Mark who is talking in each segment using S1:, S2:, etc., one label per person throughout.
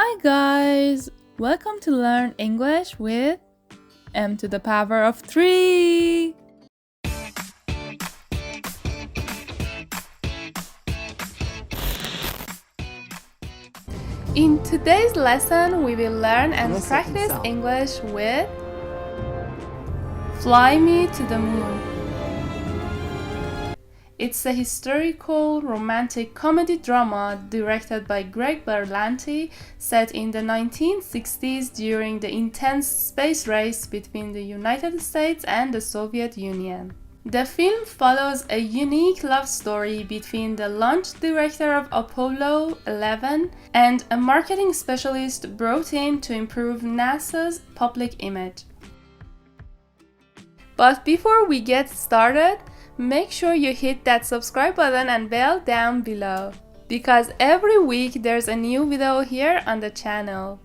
S1: Hi guys! Welcome to Learn English with m to the power of 3! In today's lesson, we will learn and practice English with Fly Me to the Moon. It's a historical romantic comedy drama directed by Greg Berlanti, set in the 1960s during the intense space race between the United States and the Soviet Union. The film follows a unique love story between the launch director of Apollo 11 and a marketing specialist brought in to improve NASA's public image. But before we get started, make sure you hit that subscribe button and bell down below, because every week there's a new video here on the channel.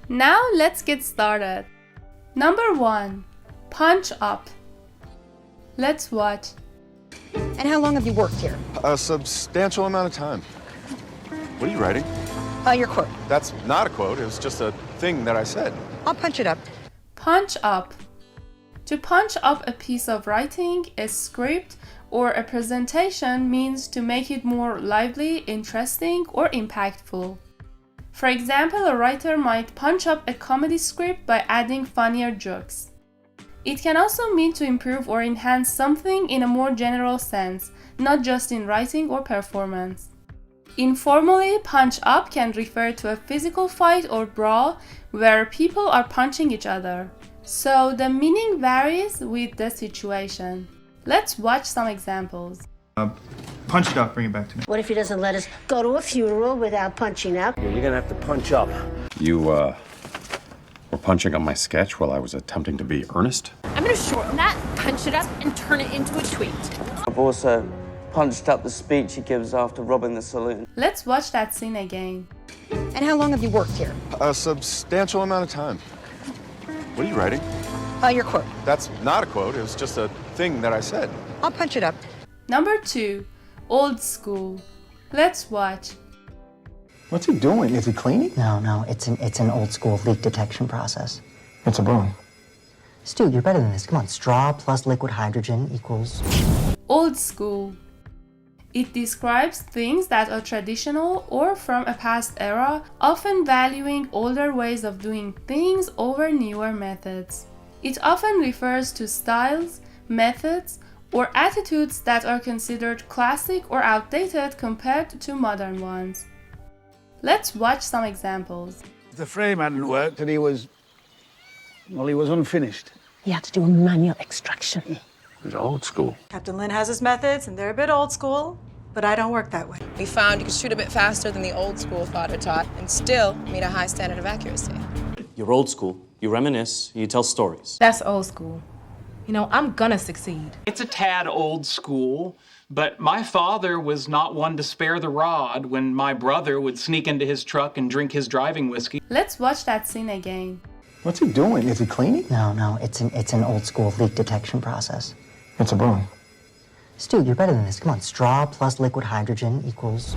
S1: Now let's get started. Number 1. Punch up. Let's watch.
S2: And how long have you worked here?
S3: A substantial amount of time. What are you writing?
S2: Your quote.
S3: That's not a quote, it was just a thing that I said.
S2: I'll punch it up.
S1: Punch up. To punch up a piece of writing, a script, or a presentation means to make it more lively, interesting, or impactful. For example, a writer might punch up a comedy script by adding funnier jokes. It can also mean to improve or enhance something in a more general sense, not just in writing or performance. Informally, punch up can refer to a physical fight or brawl where people are punching each other. So the meaning varies with the situation. Let's watch some examples.
S4: Punch it up, bring it back to me.
S5: What if he doesn't let us go to a funeral without punching up?
S6: You're gonna have to punch up.
S7: You, were punching up my sketch while I was attempting to be earnest?
S8: I'm gonna shorten that, punch it up, and turn it into a tweet.
S6: I've also punched up the speech he gives after robbing the saloon.
S1: Let's watch that scene again.
S2: And how long have you worked here?
S3: A substantial amount of time. What are you writing?
S2: Your quote.
S3: That's not a quote, it was just a thing that I said.
S2: I'll punch it up.
S1: Number 2. Old school. Let's watch.
S4: What's he doing? Is he cleaning?
S9: No, it's an old school leak detection process.
S4: It's a broom.
S9: Stu, you're better than this. Come on, straw plus liquid hydrogen equals...
S1: Old school. It describes things that are traditional or from a past era, often valuing older ways of doing things over newer methods. It often refers to styles, methods, or attitudes that are considered classic or outdated compared to modern ones. Let's watch some examples.
S10: The frame hadn't worked and he was unfinished.
S5: He had to do a manual extraction.
S7: It's old school.
S11: Captain Lynn has his methods, and they're a bit old school, but I don't work that way.
S12: We found you could shoot a bit faster than the old school father taught and still meet a high standard of accuracy.
S13: You're old school. You reminisce, you tell stories.
S8: That's old school. You know, I'm gonna succeed.
S14: It's a tad old school, but my father was not one to spare the rod when my brother would sneak into his truck and drink his driving whiskey.
S1: Let's watch that scene again.
S4: What's he doing? Is he cleaning?
S9: No, it's an old school leak detection process.
S4: It's a broom.
S9: Stu, you're better than this. Come on, straw plus liquid hydrogen equals...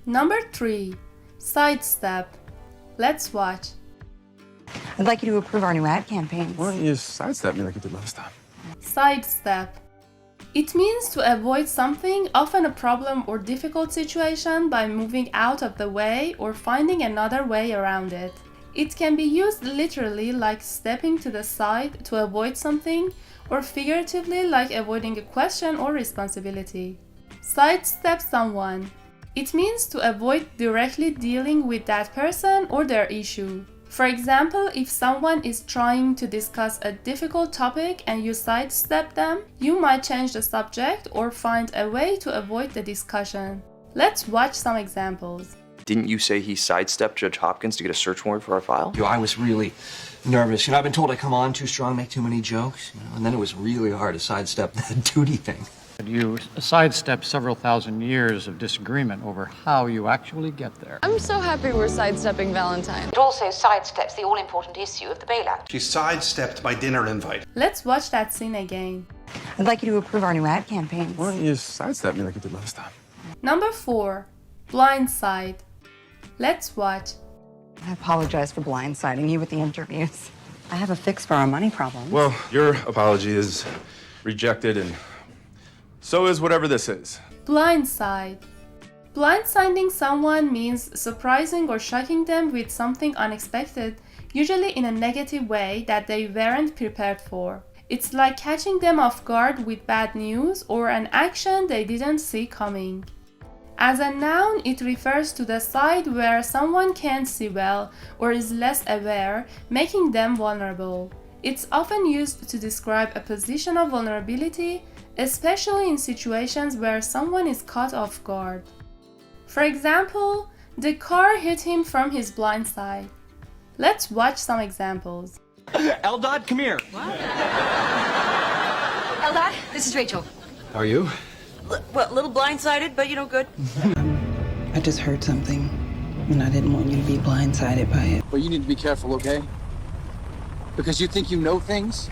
S1: Number 3. Sidestep. Let's watch.
S2: I'd like you to approve our new ad campaign.
S3: Why don't you sidestep me like you did last time?
S1: Sidestep. It means to avoid something, often a problem or difficult situation, by moving out of the way or finding another way around it. It can be used literally, like stepping to the side to avoid something, or figuratively, like avoiding a question or responsibility. Sidestep someone. It means to avoid directly dealing with that person or their issue. For example, if someone is trying to discuss a difficult topic and you sidestep them, you might change the subject or find a way to avoid the discussion. Let's watch some examples.
S15: Didn't you say he sidestepped Judge Hopkins to get a search warrant for our file?
S16: I was really nervous. I've been told I come on too strong, make too many jokes, and then it was really hard to sidestep that duty thing.
S17: You sidestep several thousand years of disagreement over how you actually get there.
S12: I'm so happy we're sidestepping Valentine.
S5: It also sidesteps the all-important issue of the bailout.
S10: She sidestepped my dinner invite.
S1: Let's watch that scene again.
S2: I'd like you to approve our new ad campaign.
S3: Why don't you sidestep me like you did last time?
S1: Number 4. Blindside. Let's watch.
S2: I apologize for blindsiding you with the interviews. I have a fix for our money problem.
S3: Well, your apology is rejected, and so is whatever this is.
S1: Blindside. Blindsiding someone means surprising or shocking them with something unexpected, usually in a negative way that they weren't prepared for. It's like catching them off guard with bad news or an action they didn't see coming. As a noun, it refers to the side where someone can't see well or is less aware, making them vulnerable. It's often used to describe a position of vulnerability, especially in situations where someone is caught off guard. For example, the car hit him from his blind side. Let's watch some examples.
S16: Eldad, come here.
S2: Eldad, this is Rachel.
S16: How are you?
S2: Well, a little blindsided, but good.
S18: I just heard something, and I didn't want you to be blindsided by it.
S16: Well, you need to be careful, okay? Because you think you know things,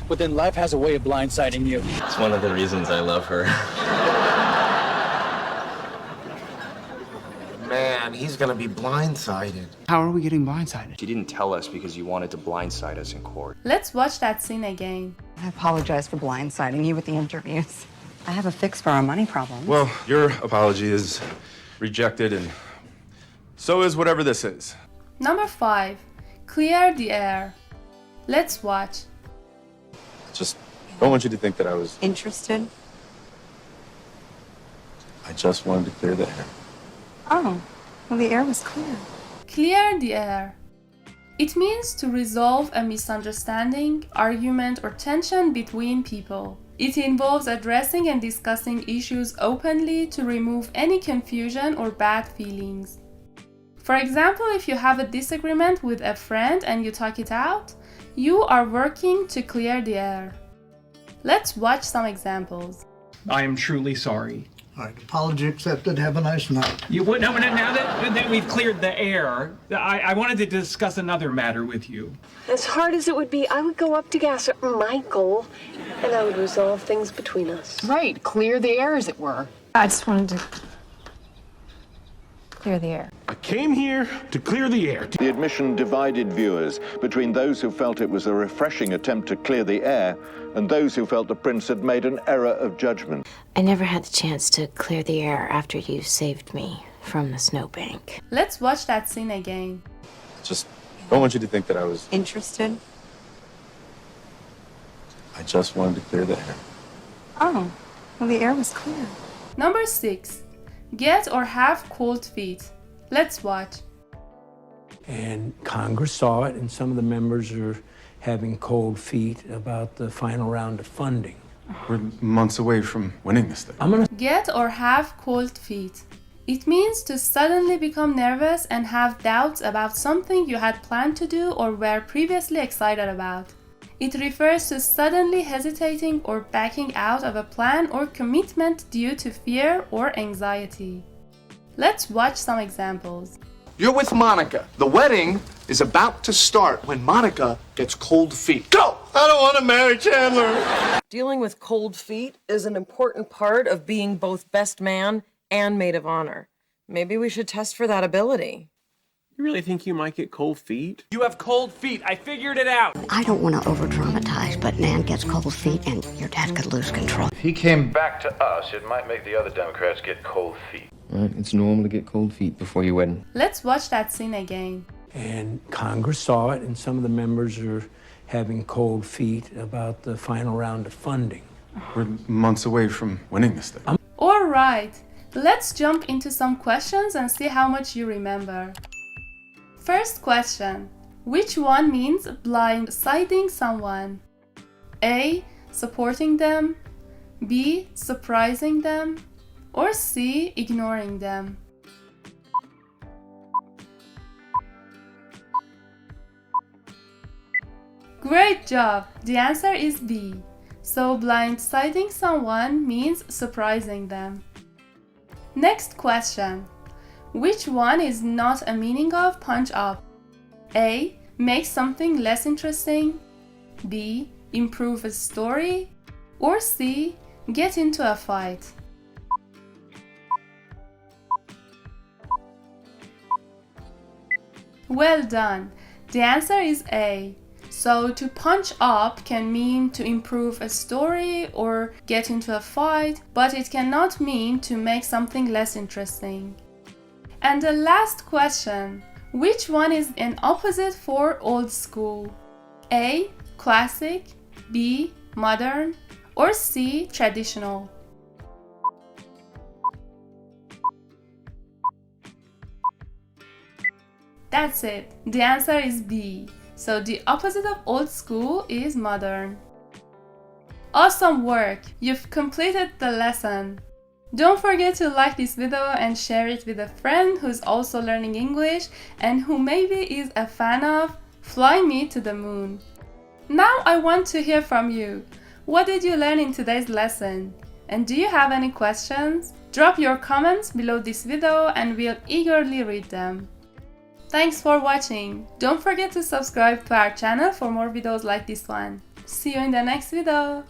S16: but then life has a way of blindsiding you.
S13: It's one of the reasons I love her.
S10: Man, he's gonna be blindsided.
S16: How are we getting blindsided?
S15: You didn't tell us because you wanted to blindside us in court.
S1: Let's watch that scene again.
S2: I apologize for blindsiding you with the interviews. I have a fix for our money problem.
S3: Well, your apology is rejected, and so is whatever this is.
S1: Number 5. Clear the air. Let's watch.
S3: Just don't want you to think that I was...
S2: Interested?
S3: I just wanted to clear the air.
S2: Oh, well, the air was clear.
S1: Clear the air. It means to resolve a misunderstanding, argument, or tension between people. It involves addressing and discussing issues openly to remove any confusion or bad feelings. For example, if you have a disagreement with a friend and you talk it out, you are working to clear the air. Let's watch some examples.
S14: I am truly sorry.
S10: All right, apology accepted. Have a nice night.
S14: Now that we've cleared the air, I wanted to discuss another matter with you.
S5: As hard as it would be, I would go up to Gasser, Michael, and I would resolve things between us.
S8: Right, clear the air, as it were. I just wanted to clear the air.
S10: I came here to clear the air.
S19: The admission divided viewers between those who felt it was a refreshing attempt to clear the air and those who felt the prince had made an error of judgment.
S20: I never had the chance to clear the air after you saved me from the snowbank.
S1: Let's watch that scene again.
S3: Just don't want you to think that I was...
S2: Interested?
S3: I just wanted to clear the air.
S2: Oh, well, the air was clear.
S1: Number 6. Get or have cold feet. Let's watch.
S10: And Congress saw it, and some of the members are having cold feet about the final round of funding.
S3: We're months away from winning this thing.
S1: Get or have cold feet. It means to suddenly become nervous and have doubts about something you had planned to do or were previously excited about. It refers to suddenly hesitating or backing out of a plan or commitment due to fear or anxiety. Let's watch some examples.
S10: You're with Monica. The wedding is about to start when Monica gets cold feet. Go! I don't want to marry Chandler.
S12: Dealing with cold feet is an important part of being both best man and maid of honor. Maybe we should test for that ability.
S13: You really think you might get cold feet?
S16: You have cold feet. I figured it out.
S20: I don't want to over-dramatize, but Nan gets cold feet and your dad could lose control.
S19: If he came back to us, it might make the other Democrats get cold feet.
S13: Right, it's normal to get cold feet before your wedding.
S1: Let's watch that scene again.
S10: And Congress saw it, and some of the members are having cold feet about the final round of funding.
S3: We're months away from winning this thing.
S1: Alright, let's jump into some questions and see how much you remember. First question. Which one means blindsiding someone? A. Supporting them. B. Surprising them. Or C. Ignoring them. Great job! The answer is B. So blindsiding someone means surprising them. Next question. Which one is not a meaning of punch up? A. Make something less interesting. B. Improve a story. Or C. Get into a fight. Well done! The answer is A. So to punch up can mean to improve a story or get into a fight, but it cannot mean to make something less interesting. And the last question, which one is an opposite for old school? A. Classic, B. Modern, or C. Traditional? That's it. The answer is B. So the opposite of old school is modern. Awesome work! You've completed the lesson. Don't forget to like this video and share it with a friend who's also learning English and who maybe is a fan of Fly Me to the Moon. Now I want to hear from you. What did you learn in today's lesson? And do you have any questions? Drop your comments below this video and we'll eagerly read them. Thanks for watching. Don't forget to subscribe to our channel for more videos like this one. See you in the next video.